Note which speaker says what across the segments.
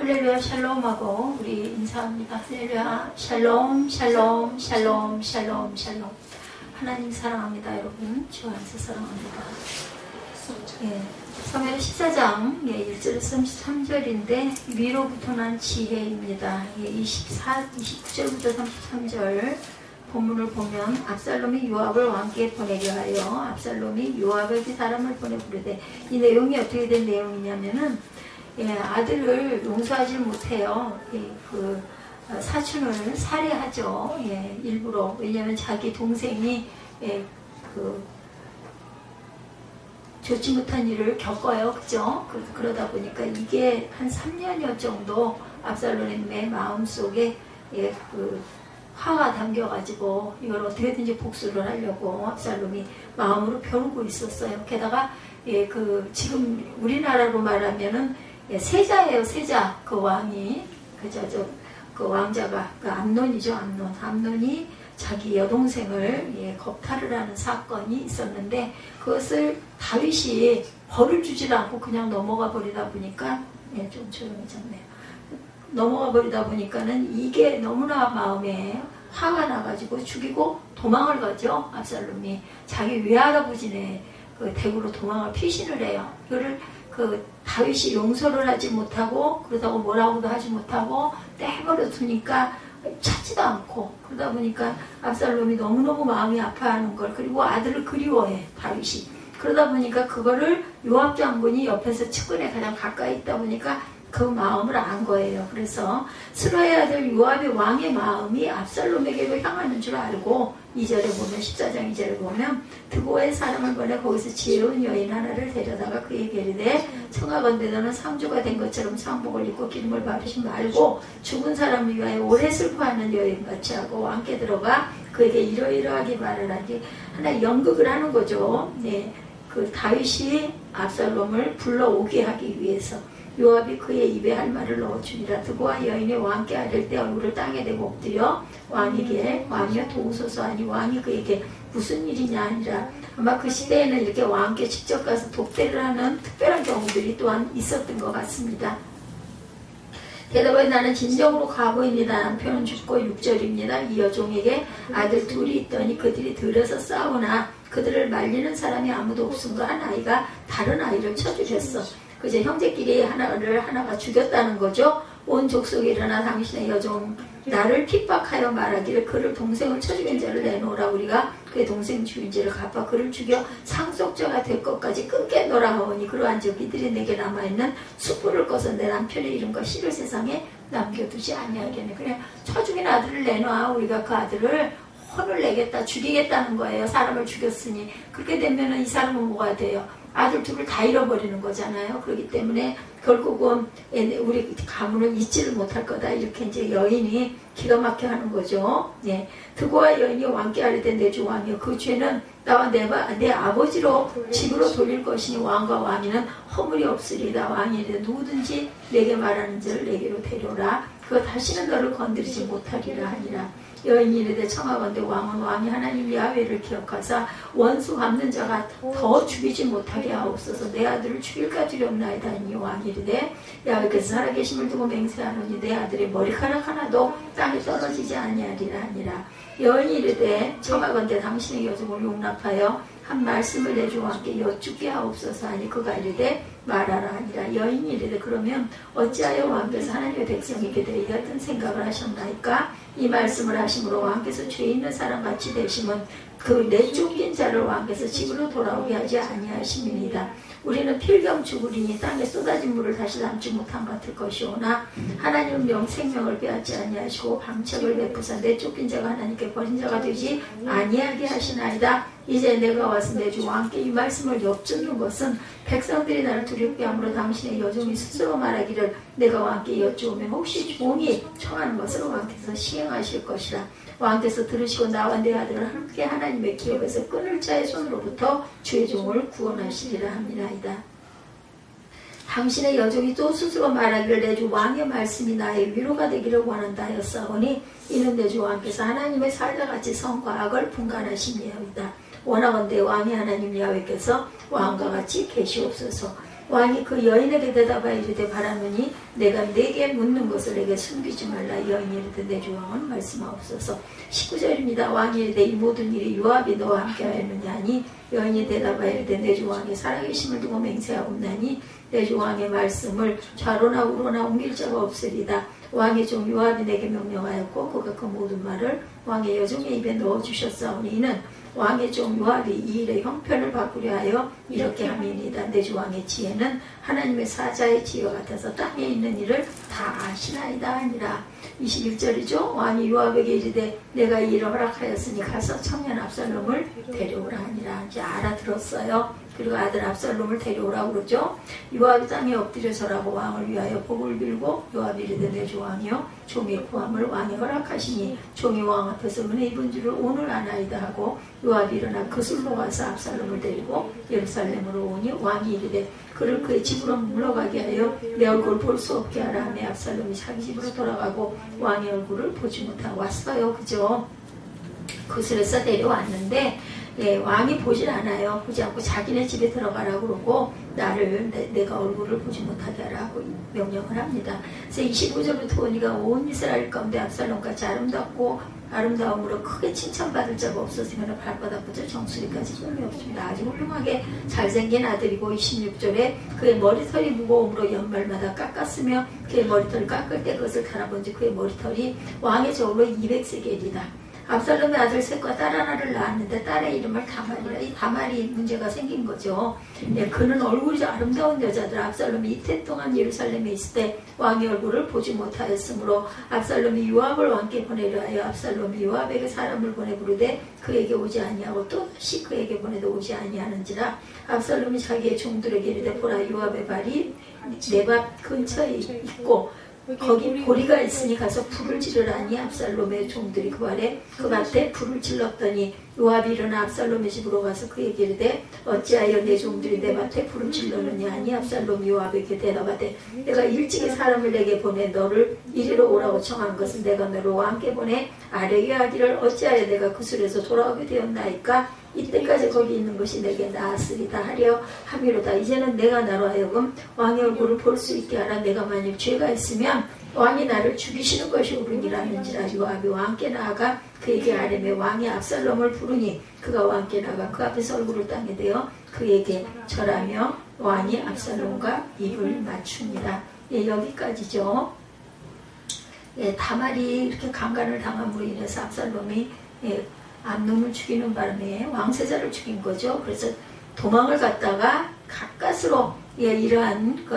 Speaker 1: 할렐루야 샬롬하고 우리 인사합니다. 할렐루야 샬롬 샬롬 샬롬 샬롬 샬롬. 하나님 사랑합니다. 여러분 주 안에서 사랑합니다. 사무엘 14장 1절에서 33절인데 위로부터 난 지혜입니다. 29절부터 33절 본문을 보면 압살롬이 요압을 왕께 보내려 하여 압살롬이 요압에게 사람을 보내 부르되, 이 내용이 어떻게 된 내용이냐면은 아들을 용서하지 못해요. 그 사촌을 살해하죠. 일부러. 왜냐하면 자기 동생이 그 좋지 못한 일을 겪어요. 그죠? 그러다 보니까 이게 한 3년여 정도 압살롬의 마음속에 그 화가 담겨가지고 이걸 어떻게든지 복수를 하려고 압살롬이 마음으로 벼르고 있었어요. 게다가 그 지금 우리나라로 말하면은 세자예요. 세자. 그 왕이 그 왕자가 그 암논이죠. 암논이 자기 여동생을 겁탈을 하는 사건이 있었는데, 그것을 다윗이 벌을 주질 않고 그냥 넘어가 버리다 보니까 좀 조용해졌네요. 넘어가 버리다 보니까는 이게 너무나 마음에 화가 나가지고 죽이고 도망을 가죠. 압살롬이 자기 외할아버지네 그 댁으로 도망을 피신을 해요. 그거를 그 다윗이 용서를 하지 못하고, 그러다고 뭐라고도 하지 못하고 떼버려 두니까 찾지도 않고, 그러다 보니까 압살롬이 너무너무 마음이 아파하는 걸, 그리고 아들을 그리워해 다윗이. 그러다 보니까 그거를 요압 장군이 옆에서 측근에 가장 가까이 있다 보니까 그 마음을 안 거예요. 그래서 스루의 아들 요압의 왕의 마음이 압살롬에게로 향하는 줄 알고 2절에 보면, 14장 2절에 보면, 드고의 사람을 보내 거기서 지혜로운 여인 하나를 데려다가 그에게 이르되, 청하건대 너는 상주가 된 것처럼 상복을 입고 기름을 바르지 말고 죽은 사람을 위하여 오래 슬퍼하는 여인같이 하고 왕께 들어가 그에게 이러이러하게 말을 하기. 하나 연극을 하는 거죠. 그 다윗이 압살롬을 불러오게 하기 위해서 요압이 그의 입에 할 말을 넣어주니라. 드고와 여인이 왕께 아랠 때 얼굴을 땅에 대고 엎드려 왕에게, 왕이여 도우소서 하니 왕이 그에게 무슨 일이냐 하니라. 아마 그 시대에는 이렇게 왕께 직접 가서 독대를 하는 특별한 경우들이 또한 있었던 것 같습니다. 대답하여 나는 진정으로 가보입니다. 남편은 죽고 6절입니다. 이 여종에게 아들 둘이 있더니 그들이 들어서 싸우나 그들을 말리는 사람이 아무도 없음과 한 아이가 다른 아이를 쳐 죽였어. 그제 형제끼리 하나가 죽였다는 거죠. 온 족속이 일어나 당신의 여종 나를 핍박하여 말하기를 그를 동생을 쳐 죽인 자를 내놓으라. 우리가 그의 동생 죽인 죄를 갚아 그를 죽여 상속자가 될 것까지 끊겠노라 하오니, 그러한 즉 이들이 내게 남아있는 숯불을 꺼서 내 남편의 이름과 씨를 세상에 남겨두지 아니하겠네. 그냥 쳐 죽인 아들을 내놔. 우리가 그 아들을 혼을 내겠다, 죽이겠다는 거예요. 사람을 죽였으니. 그렇게 되면은 이 사람은 뭐가 돼요? 아들 둘을 다 잃어버리는 거잖아요. 그렇기 때문에 결국은 우리 가문은 잊지를 못할 거다. 이렇게 이제 여인이 기가 막혀 하는 거죠. 드고와 여인이 왕께 아뢰되 내 주 왕이여, 그 죄는 나와 내 아버지로 집으로 돌릴 것이니 왕과 왕위는 허물이 없으리다. 왕이 이르되 누구든지 내게 말하는 자를 내게로 데려오라. 그거 다시는 너를 건드리지 못하리라 하니라. 여인이 이르되 청하건대 왕은 왕이 하나님 야훼를 기억하사 원수 갚는 자가 더 죽이지 못하게 하옵소서. 내 아들을 죽일까 두렵나이다 하니 왕이 이르되 야훼께서 살아계심을 두고 맹세하노니 내 아들의 머리카락 하나도 땅에 떨어지지 아니하리라 하니라. 여인이 이르되 청하건대 당신의 여종을 용납하여 한 말씀을 내 주 왕께 여쭙게 하옵소서 하니 그가 이르되 말하라 하니라. 여인이 이르되 그러면 어찌하여 왕께서 하나님의 백성에게 대해 이 같은 생각을 하셨나이까? 이 말씀을 하심으로 왕께서 죄 있는 사람같이 되심은 그 내쫓긴 자를 왕께서 집으로 돌아오게 하지 아니하심이니이다. 우리는 필경 죽으리니 땅에 쏟아진 물을 다시 담지 못한 같을 것이오나 하나님은 생명을 빼앗지 아니하시고 방책을 베푸사 내쫓긴 자가 하나님께 버린 자가 되지 아니하게 하시나이다. 이제 내가 와서 내 주 왕께 이 말씀을 여쭙는 것은 백성들이 나를 두렵게 함으로 당신의 여종이 스스로 말하기를 내가 왕께 여쭈오면 혹시 종이 청하는 것을 왕께서 시행하실 것이라. 왕께서 들으시고 나와 내 아들을 함께 하나님의 기업에서 끊을 자의 손으로부터 주의 종을 구원하시리라 함이나이다. 당신의 여종이 또 스스로 말하기를 내 주 왕의 말씀이 나의 위로가 되기를 원한다 하였사오니 이는 내 주 왕께서 하나님의 살다같이 선과 악을 분간하심이옵이다. 원하건대 왕이 하나님 야훼께서 왕과 같이 계시옵소서. 왕이 그 여인에게 대답하여 이르되 바라노니 내가 내게 묻는 것을 내게 숨기지 말라. 여인이 이르되 내 주 왕은 말씀하옵소서. 19절입니다. 왕이 이르되 이 모든 일이 요압이 너와 함께하였느냐 하니 여인이 대답하여 이르되 내 주 왕이 살아계심을 두고 맹세하옵나니 내 주 왕의 말씀을 좌로나 우로나 옮길 자가 없으리다. 왕의 종 요압이 내게 명령하였고 그가 그 모든 말을 왕의 여종의 입에 넣어주셨사오니 이는 왕의 종 요압이 이 일의 형편을 바꾸려 하여 이렇게 함이니이다. 내 주 왕의 지혜는 하나님의 사자의 지혜와 같아서 땅에 있는 일을 다 아시나이다 하니라. 21절이죠. 왕이 요압에게 이르되 내가 이 일을 허락하였으니 가서 청년 압살롬을 데려오라 하니라. 이제 알아들었어요. 그리고 아들 압살롬을 데려오라고 그러죠. 요압이 땅에 엎드려 절하고 왕을 위하여 복을 빌고 요압이 이르되 내 주 왕이여 종의 구함을 왕이 허락하시니 종이 왕 앞에서 은혜 입은 줄을 오늘 아나이다 하고 요압이 일어나 그술로 가서 압살롬을 데리고 예루살렘으로 오니 왕이 이르되 그를 그의 집으로 물러가게 하여 내 얼굴을 볼 수 없게 하라 하며 압살롬이 자기 집으로 돌아가고 왕의 얼굴을 보지 못하고 왔어요. 그죠? 그술에서 데려왔는데 왕이 보질 않아요. 보지 않고 자기네 집에 들어가라고 그러고 나를 내가 얼굴을 보지 못하게 하라고 명령을 합니다. 그래서 25절부터 보니까 온 이스라엘 가운데 압살롬같이 아름다움으로 크게 칭찬받을 자가 없었으면 발바닥부터 정수리까지 소용이 없습니다. 아주 훌륭하게 잘생긴 아들이고 26절에 그의 머리털이 무거움으로 연말마다 깎았으며 그의 머리털을 깎을 때 그것을 달아본지 그의 머리털이 왕의 저울로 200세겔이다. 압살롬의 아들 셋과 딸 하나를 낳았는데 딸의 이름을 다말이라. 이 다말이 문제가 생긴 거죠. 그는 얼굴이 아름다운 여자들. 압살롬이 이태 동안 예루살렘에 있을 때 왕의 얼굴을 보지 못하였으므로 압살롬이 요압을 왕께 보내려 하여 압살롬이 요압에게 사람을 보내 부르되 그에게 오지 아니하고 또다시 그에게 보내도 오지 아니하는지라. 압살롬이 자기의 종들에게 이르되 보라 요압의 발이 내 밥 근처에 있고 거기 고리가 있으니 가서 불을 지르라니. 압살롬의 종들이 그 밭에 불을 질렀더니 요압이 일어나 압살롬의 집으로 가서 그에게 이르되 어찌하여 내 종들이 내 밭에 불을 질렀느냐 하니 압살롬이 요압에게 대답하되 내가 일찍이 사람을 내게 보내 너를 이리로 오라고 청한 것은 내가 너를 왕께 보내 아뢰게 하기를 어찌하여 내가 그술에서 돌아오게 되었나이까. 이때까지 거기 있는 것이 내게 나았으리다 하려 함이로다. 이제는 내가 나로 하여금 왕의 얼굴을 볼 수 있게 하라. 내가 만일 죄가 있으면 왕이 나를 죽이시는 것이 옳으니라는지라. 요압이 왕께 나아가 그에게 아뢰매 왕이 압살롬을 부르니 그가 왕께 나가 그 앞에서 얼굴을 땅에 대어 그에게 절하며 왕이 압살롬과 입을 맞춥니다. 여기까지죠. 다말이 이렇게 강간을 당함으로 인해서 압살롬이 암논을 죽이는 바람에 왕세자를 죽인 거죠. 그래서 도망을 갔다가 가까스로 이러한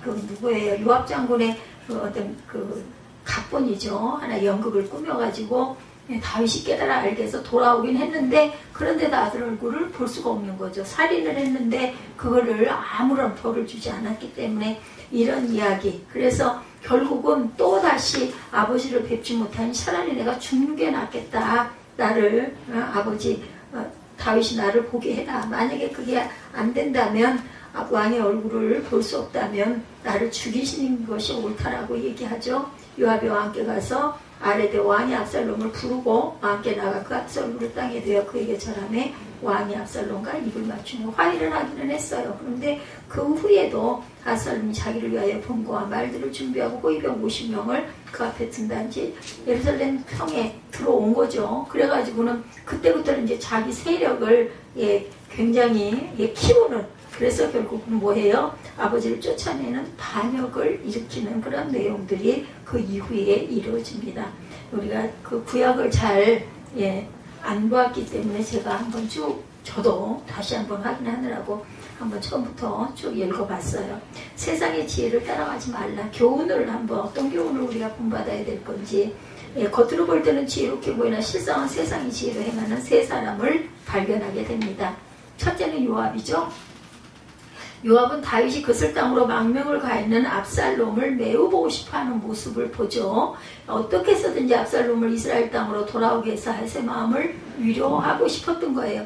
Speaker 1: 누구예요? 요압 장군의 어떤 각본이죠. 하나 연극을 꾸며가지고 다윗이 깨달아 알게 해서 돌아오긴 했는데 그런데도 아들 얼굴을 볼 수가 없는 거죠. 살인을 했는데 그거를 아무런 벌을 주지 않았기 때문에 이런 이야기. 그래서 결국은 또다시 아버지를 뵙지 못하니 차라리 내가 죽는 게 낫겠다. 나를 아버지 다윗이 나를 보게 해라. 만약에 그게 안 된다면 왕의 얼굴을 볼 수 없다면 나를 죽이시는 것이 옳다라고 얘기하죠. 요압이 왕께 가서 아뢰되 왕이 압살롬을 부르고 왕께 나가 그 압살롬을 땅에 대어 그에게 절하매 왕이 압살롬과 입을 맞추며 화해를 하기는 했어요. 그런데 그 후에도 압살롬이 자기를 위하여 bom과 말들을 준비하고 호위병 50명을 그 앞에 든단지 예루살렘 성에 들어온 거죠. 그래가지고는 그때부터는 이제 자기 세력을 굉장히 키우는, 그래서 결국은 뭐해요? 아버지를 쫓아내는 반역을 일으키는 그런 내용들이 그 이후에 이루어집니다. 우리가 그 구약을 잘 안 보았기 때문에 제가 한번 쭉 저도 다시 한번 확인하느라고 한번 처음부터 쭉 읽어봤어요. 세상의 지혜를 따라가지 말라. 교훈을 한번 어떤 교훈을 우리가 본받아야 될 건지, 겉으로 볼 때는 지혜롭게 보이나 실상은 세상의 지혜로 행하는 세 사람을 발견하게 됩니다. 첫째는 요압이죠. 요압은 다윗이 그슬 땅으로 망명을 가 있는 압살롬을 매우 보고 싶어하는 모습을 보죠. 어떻게 해서든지 압살롬을 이스라엘 땅으로 돌아오게 해서 의 마음을 위로하고 싶었던 거예요.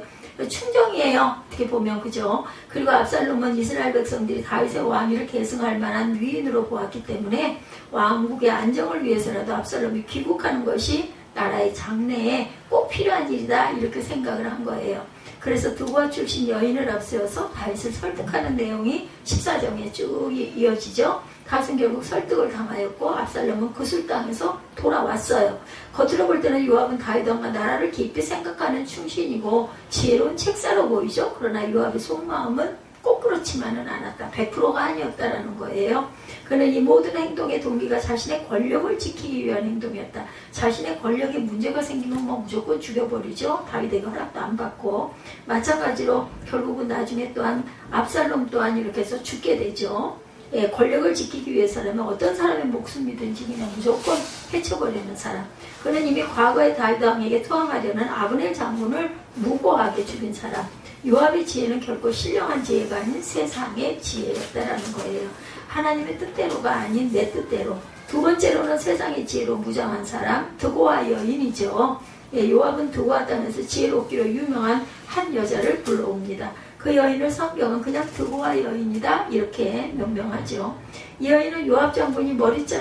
Speaker 1: 충정이에요. 어떻게 보면, 그죠? 그리고 압살롬은 이스라엘 백성들이 다윗의 왕위를 계승할 만한 위인으로 보았기 때문에 왕국의 안정을 위해서라도 압살롬이 귀국하는 것이 나라의 장래에 꼭 필요한 일이다, 이렇게 생각을 한 거예요. 그래서 두고아 출신 여인을 앞세워서 다윗을 설득하는 내용이 14장에 쭉 이어지죠. 다윗은 결국 설득을 당하였고 압살롬은 그술 땅에서 돌아왔어요. 겉으로 볼 때는 요압은 다윗 왕과 나라를 깊이 생각하는 충신이고 지혜로운 책사로 보이죠. 그러나 요압의 속마음은 꼭 그렇지만은 않았다. 100%가 아니었다라는 거예요. 그는 이 모든 행동의 동기가 자신의 권력을 지키기 위한 행동이었다. 자신의 권력에 문제가 생기면 뭐 무조건 죽여버리죠. 다윗에게 허락도 안 받고. 마찬가지로 결국은 나중에 또한 압살롬 또한 이렇게 해서 죽게 되죠. 예, 권력을 지키기 위해서라면 어떤 사람의 목숨이든지 그냥 무조건 해쳐버리는 사람. 그는 이미 과거의 다윗 왕에게 투항하려는 아브넬 장군을 무고하게 죽인 사람. 요압의 지혜는 결코 신령한 지혜가 아닌 세상의 지혜였다라는 거예요. 하나님의 뜻대로가 아닌 내 뜻대로. 두 번째로는 세상의 지혜로 무장한 사람, 드고아 여인이죠. 예, 요압은 드고아 땅에서 지혜롭기로 유명한 한 여자를 불러옵니다. 그 여인을 성경은 그냥 드고아 여인이다 이렇게 명명하죠. 이 여인은 요압 장군이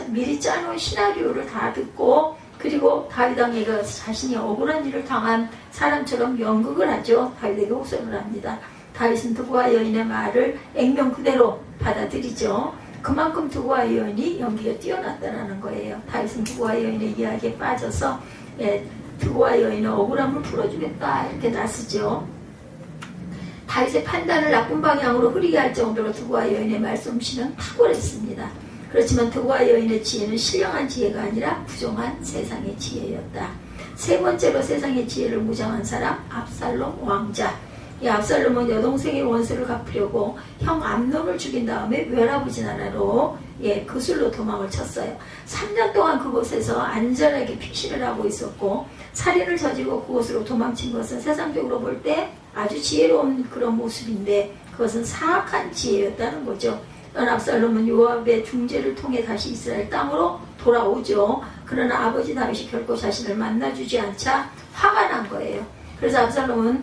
Speaker 1: 미리 짜놓은 시나리오를 다 듣고 그리고 다윗 왕에게 자신이 억울한 일을 당한 사람처럼 연극을 하죠. 다윗에게 호소를 합니다. 다윗은 드고아 여인의 말을 액면 그대로 받아들이죠. 그만큼 드고아 여인이 연기가 뛰어났다는 거예요. 다윗은 드고아 여인의 이야기에 빠져서 드고아 여인의 억울함을 풀어주겠다 이렇게 나서죠. 다윗의 판단을 나쁜 방향으로 흐리게 할 정도로 드고아 여인의 말솜씨는 탁월했습니다. 그렇지만 드고아 여인의 지혜는 신령한 지혜가 아니라 부정한 세상의 지혜였다. 세 번째로 세상의 지혜를 무장한 사람, 압살롬 왕자. 이 압살롬은 여동생의 원수를 갚으려고 형 암논을 죽인 다음에 외할아버지 나라로 그술로 도망을 쳤어요. 3년 동안 그곳에서 안전하게 피신을 하고 있었고 살인을 저지르고 그곳으로 도망친 것은 세상적으로 볼 때 아주 지혜로운 그런 모습인데 그것은 사악한 지혜였다는 거죠. 압살롬은 요압의 중재를 통해 다시 이스라엘 땅으로 돌아오죠. 그러나 아버지 다윗이 결코 자신을 만나주지 않자 화가 난 거예요. 그래서 압살롬은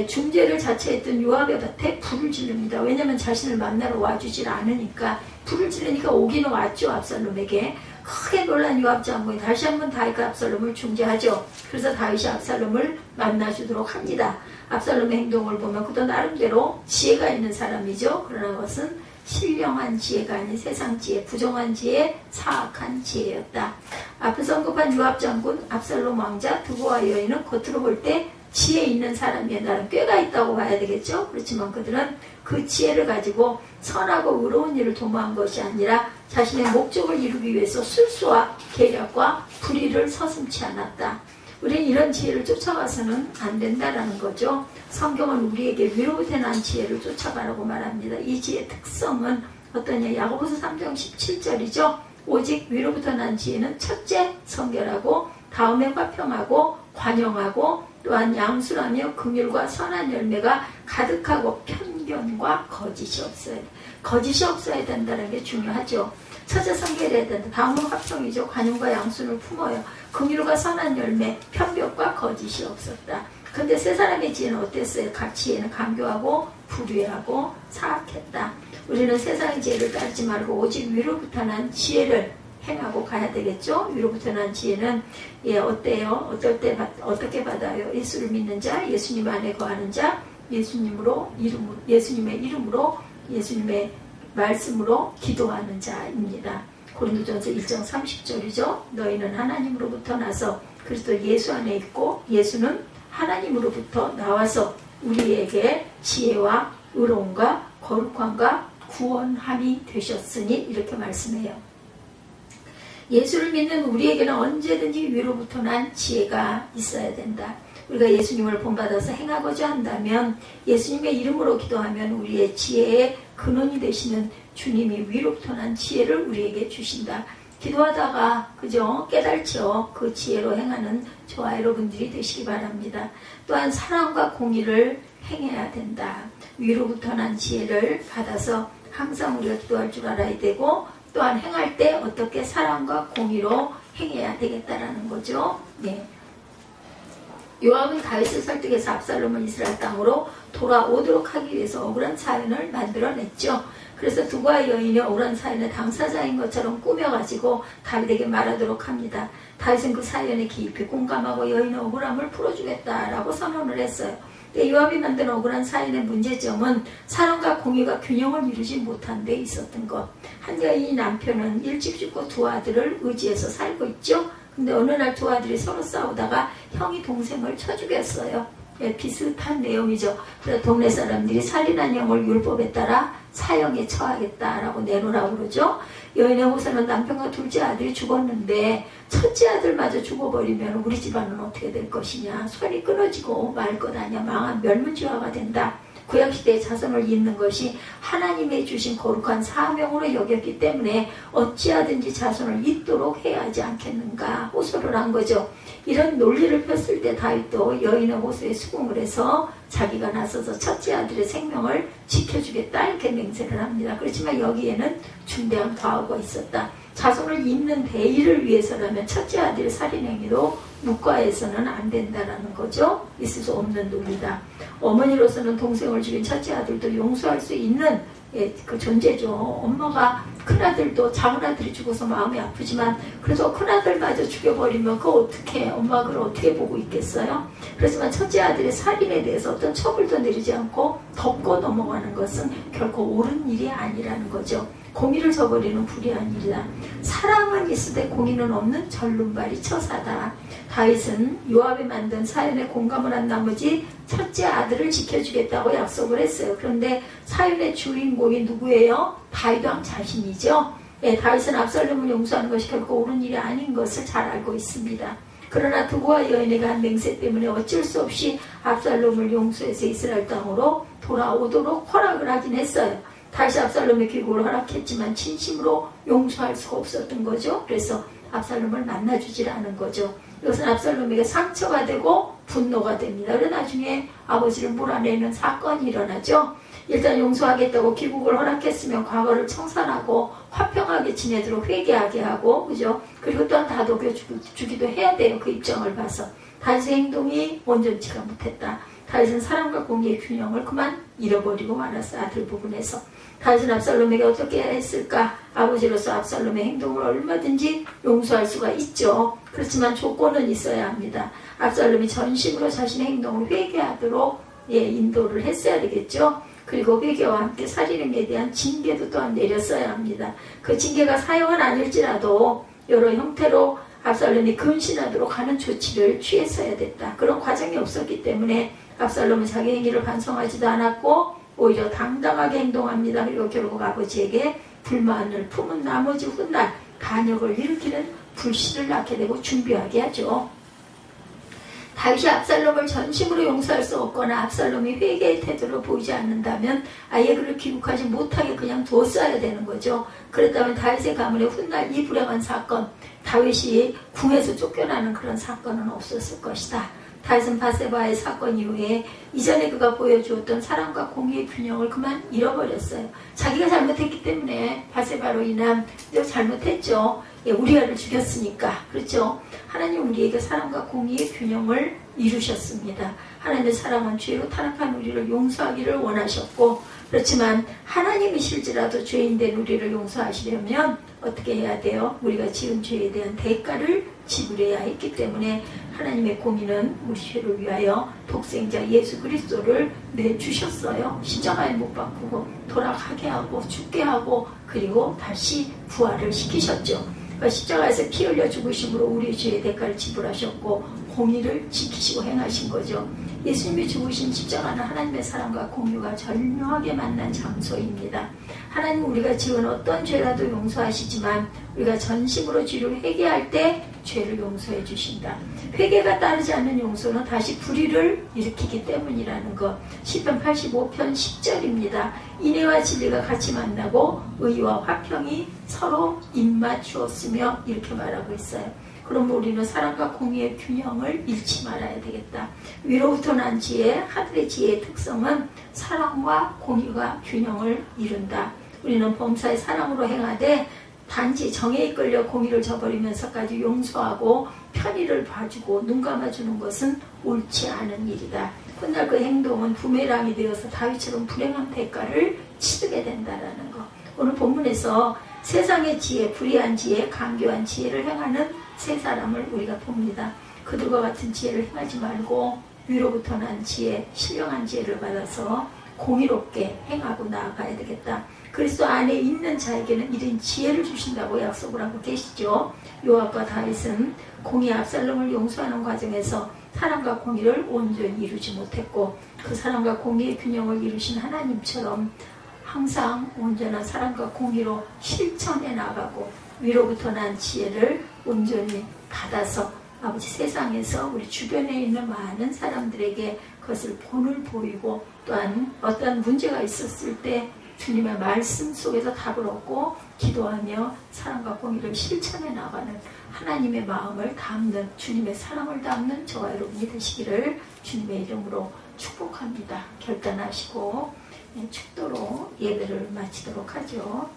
Speaker 1: 중재를 자처했던 요압의 밭에 불을 지릅니다. 왜냐하면 자신을 만나러 와주질 않으니까. 불을 지르니까 오기는 왔죠. 압살롬에게. 크게 놀란 요압 장군이 다시 한번 다윗과 압살롬을 중재하죠. 그래서 다윗이 압살롬을 만나주도록 합니다. 압살롬의 행동을 보면 그도 나름대로 지혜가 있는 사람이죠. 그러나 그것은 신령한 지혜가 아닌 세상 지혜, 부정한 지혜, 사악한 지혜였다. 앞에서 언급한 요압 장군, 압살롬 왕자, 드고아 여인은 겉으로 볼 때 지혜 있는 사람이야. 나는 꾀가 있다고 봐야 되겠죠. 그렇지만 그들은 그 지혜를 가지고 선하고 의로운 일을 도모한 것이 아니라 자신의 목적을 이루기 위해서 술수와 계략과 불의를 서슴지 않았다. 우리는 이런 지혜를 쫓아가서는 안 된다라는 거죠. 성경은 우리에게 위로부터 난 지혜를 쫓아가라고 말합니다. 이 지혜의 특성은 어떠냐? 야고보서 3장 17절이죠. 오직 위로부터 난 지혜는 첫째 성결하고 다음에 화평하고 관용하고 또한 양술하며 긍휼과 선한 열매가 가득하고 편견과 거짓이 없어야 돼. 거짓이 없어야 된다는 게 중요하죠. 첫째 성결해야 된다. 다음은 화평이죠. 관용과 양순을 품어요. 긍휼과 선한 열매, 편견과 거짓이 없었다. 근데 세 사람의 지혜는 어땠어요? 각 지혜는 강교하고 불의하고 사악했다. 우리는 세상의 지혜를 따르지 말고 오직 위로부터 난 지혜를 행하고 가야 되겠죠. 위로부터 난 지혜는 어때요? 어떻게 받아요? 예수를 믿는 자, 예수님 안에 거하는 자, 예수님의 이름으로 예수님의 말씀으로 기도하는 자입니다. 고린도전서 1장 30절이죠. 너희는 하나님으로부터 나서 그리스도 예수 안에 있고 예수는 하나님으로부터 나와서 우리에게 지혜와 의로움과 거룩함과 구원함이 되셨으니 이렇게 말씀해요. 예수를 믿는 우리에게는 언제든지 위로부터 난 지혜가 있어야 된다. 우리가 예수님을 본받아서 행하고자 한다면 예수님의 이름으로 기도하면 우리의 지혜의 근원이 되시는 주님이 위로부터 난 지혜를 우리에게 주신다. 기도하다가 그죠? 깨달죠. 그 지혜로 행하는 저와 여러분들이 되시기 바랍니다. 또한 사랑과 공의를 행해야 된다. 위로부터 난 지혜를 받아서 항상 우리가 기도할 줄 알아야 되고 또한 행할 때 어떻게 사랑과 공의로 행해야 되겠다라는 거죠. 네. 요압은 다윗을 설득해서 압살롬을 이스라엘 땅으로 돌아오도록 하기 위해서 억울한 사연을 만들어냈죠. 그래서 드고아 여인이 억울한 사연의 당사자인 것처럼 꾸며가지고 다윗에게 말하도록 합니다. 다윗은 그 사연에 깊이 공감하고 여인의 억울함을 풀어주겠다라고 선언을 했어요. 요압이 만든 억울한 사연의 문제점은 사랑과 공의가 균형을 이루지 못한 데 있었던 것. 한 여인이 남편은 일찍 죽고 두 아들을 의지해서 살고 있죠. 근데 어느 날 두 아들이 서로 싸우다가 형이 동생을 쳐 죽였어요. 비슷한 내용이죠. 그래서 동네 사람들이 살인한 형을 율법에 따라 사형에 처하겠다라고 내놓으라고 그러죠. 여인의 호소는 남편과 둘째 아들이 죽었는데 첫째 아들마저 죽어버리면 우리 집안은 어떻게 될 것이냐. 손이 끊어지고 말 것 아니야. 망한 멸문지화가 된다. 구약시대의 자손을 잇는 것이 하나님의 주신 거룩한 사명으로 여겼기 때문에 어찌하든지 자손을 잇도록 해야 하지 않겠는가 호소를 한 거죠. 이런 논리를 폈을 때 다윗도 여인의 호소에 수긍을 해서 자기가 나서서 첫째 아들의 생명을 지켜주겠다 이렇게 맹세를 합니다. 그렇지만 여기에는 중대한 과오가 있었다. 자손을 잇는 대의를 위해서라면 첫째 아들의 살인행위도 묵과해서는 안 된다라는 거죠. 있을 수 없는 논리다. 어머니로서는 동생을 죽인 첫째 아들도 용서할 수 있는 그 존재죠. 엄마가 큰아들도 작은아들이 죽어서 마음이 아프지만 그래도 큰아들마저 죽여버리면 그거 어떻게 엄마가 그걸 어떻게 보고 있겠어요? 그렇지만 첫째 아들의 살인에 대해서 어떤 처벌도 내리지 않고 덮고 넘어가는 것은 결코 옳은 일이 아니라는 거죠. 공의를 저버리는 불의한 일이다. 사랑은 있으되 공의는 없는 절름발이 처사다. 다윗은 요압이 만든 사연에 공감을 한 나머지 첫째 아들을 지켜주겠다고 약속을 했어요. 그런데 사연의 주인공이 누구예요? 다윗 왕 자신이죠. 다윗은 압살롬을 용서하는 것이 결코 옳은 일이 아닌 것을 잘 알고 있습니다. 그러나 두고와 여인에게 한 맹세 때문에 어쩔 수 없이 압살롬을 용서해서 이스라엘 땅으로 돌아오도록 허락을 하긴 했어요. 다시 압살롬의 귀국을 허락했지만 진심으로 용서할 수가 없었던 거죠. 그래서 압살롬을 만나주질 않은 거죠. 이것은 압살롬에게 상처가 되고 분노가 됩니다. 그래서 나중에 아버지를 몰아내는 사건이 일어나죠. 일단 용서하겠다고 귀국을 허락했으면 과거를 청산하고 화평하게 지내도록 회개하게 하고, 그죠? 그리고 또한 다독여 주기도 해야 돼요. 그 입장을 봐서. 다윗의 행동이 온전치가 못했다. 다윗은 사랑과 공의의 균형을 그만 잃어버리고 말았어. 아들 부분에서. 다윗은 압살롬에게 어떻게 했을까? 아버지로서 압살롬의 행동을 얼마든지 용서할 수가 있죠. 그렇지만 조건은 있어야 합니다. 압살롬이 전심으로 자신의 행동을 회개하도록 인도를 했어야 되겠죠. 그리고 회개와 함께 살인행위에 대한 징계도 또한 내렸어야 합니다. 그 징계가 사형은 아닐지라도 여러 형태로 압살롬이 근신하도록 하는 조치를 취했어야 됐다. 그런 과정이 없었기 때문에 압살롬은 자기 행위를 반성하지도 않았고 오히려 당당하게 행동합니다. 그리고 결국 아버지에게 불만을 품은 나머지 훗날 간역을 일으키는 불씨를 낳게 되고 준비하게 하죠. 다윗이 압살롬을 전심으로 용서할 수 없거나 압살롬이 회개의 태도를 보이지 않는다면 아예 그를 귀국하지 못하게 그냥 두었어야 되는 거죠. 그랬다면 다윗의 가문에 훗날 이 불행한 사건, 다윗이 궁에서 쫓겨나는 그런 사건은 없었을 것이다. 다윗은 바세바의 사건 이후에 이전에 그가 보여주었던 사랑과 공의의 균형을 그만 잃어버렸어요. 자기가 잘못했기 때문에 바세바로 인한 잘못했죠. 우리아를 죽였으니까. 그렇죠. 하나님 우리에게 사랑과 공의의 균형을 이루셨습니다. 하나님의 사랑은 죄로 타락한 우리를 용서하기를 원하셨고, 그렇지만 하나님이실지라도 죄인된 우리를 용서하시려면 어떻게 해야 돼요? 우리가 지은 죄에 대한 대가를 지불해야 했기 때문에 하나님의 공의는 우리 죄를 위하여 독생자 예수 그리스도를 내주셨어요. 십자가에 못 박히고 돌아가게 하고 죽게 하고 그리고 다시 부활을 시키셨죠. 그러니까 십자가에서 피 흘려 죽으심으로 우리 죄의 대가를 지불하셨고 공의를 지키시고 행하신 거죠. 예수님이 죽으신 십자가는 하나님의 사랑과 공유가 절묘하게 만난 장소입니다. 하나님 우리가 지은 어떤 죄라도 용서하시지만 우리가 전심으로 죄를 회개할 때 죄를 용서해 주신다. 회개가 따르지 않는 용서는 다시 불의를 일으키기 때문이라는 것. 시편 85편 10절입니다. 인애와 진리가 같이 만나고 의와 화평이 서로 입맞추었으며 이렇게 말하고 있어요. 그럼 우리는 사랑과 공의의 균형을 잃지 말아야 되겠다. 위로부터 난 지혜, 하늘의 지혜의 특성은 사랑과 공의가 균형을 이룬다. 우리는 범사의 사랑으로 행하되 단지 정에 이끌려 공의를 저버리면서까지 용서하고 편의를 봐주고 눈 감아주는 것은 옳지 않은 일이다. 훗날 그 행동은 부메랑이 되어서 다윗처럼 불행한 대가를 치르게 된다라는 것. 오늘 본문에서 세상의 지혜, 불의한 지혜, 강교한 지혜를 행하는 세 사람을 우리가 봅니다. 그들과 같은 지혜를 행하지 말고 위로부터 난 지혜, 신령한 지혜를 받아서 공의롭게 행하고 나아가야 되겠다. 그리스도 안에 있는 자에게는 이런 지혜를 주신다고 약속을 하고 계시죠. 요압과 다윗은 공의 압살롬을 용서하는 과정에서 사랑과 공의를 온전히 이루지 못했고, 그 사랑과 공의의 균형을 이루신 하나님처럼 항상 온전한 사랑과 공의로 실천해 나가고 위로부터 난 지혜를 온전히 받아서 아버지 세상에서 우리 주변에 있는 많은 사람들에게 그것을 본을 보이고, 또한 어떤 문제가 있었을 때 주님의 말씀 속에서 답을 얻고 기도하며 사랑과 공의를 실천해 나가는 하나님의 마음을 담는, 주님의 사랑을 담는 저와 여러분이 되시기를 주님의 이름으로 축복합니다. 결단하시고 축도로 예배를 마치도록 하죠.